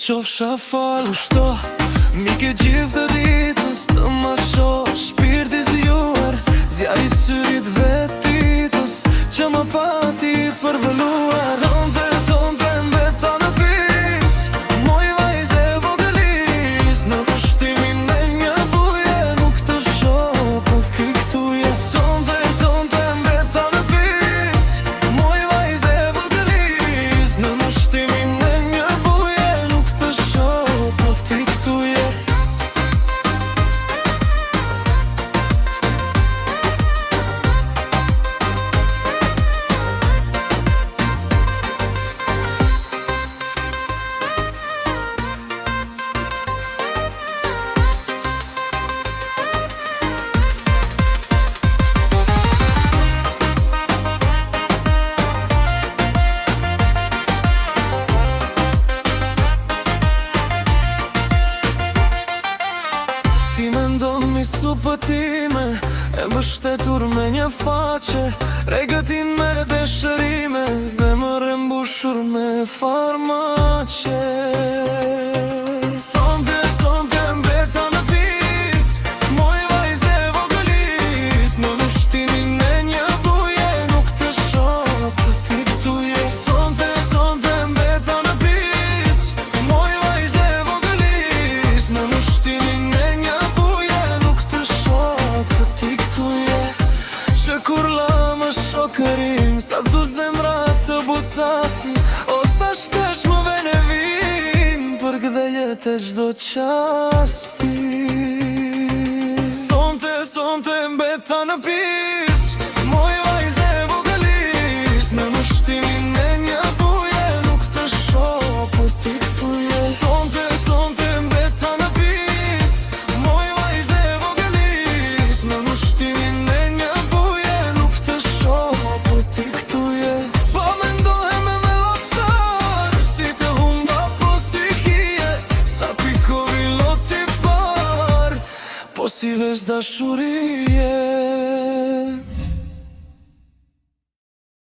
qofsha falu shto Mike gjithë të ditës të ma shoh Shpirti zjuar, zjari syrit vetitës Që më pati përvëluar Thonte mbeta në pis Moj vajze vogëlis Në kushtimin e një buje Nuk të shoh, po kiktuje Thonte mbeta në pis Moj vajze vogëlis Në kushtimin e një buje Nuk të shoh, po kiktuje Ti me ndonë mi supëtime E mbështetur me një faqe Regëtin me dëshërime Zemër e mbushur me farmaqe Sonte mbeta në pis Moj vajze vogëlis Në nështimin e një buje Nuk të shoh, po ti ktuje Sonte mbeta në pis Moj vajze vogëlis Në nështimin e një Që kur la më shokërin Sa zu zemra të bucasi O sa shpesh më vene vin Për gdheljet e gjdo qasti Sonte mbeta në pis Moj vajze vogëlis Në nështimin e një buje Nuk të shoh, po ti ktuje Sonte mbeta në pis Moj vajze vogëlis Në nështimin e një ti ktuje Po me ndohem e me laftar Si të humba po si hije Sa pikovi loti par Po si vesh dashurije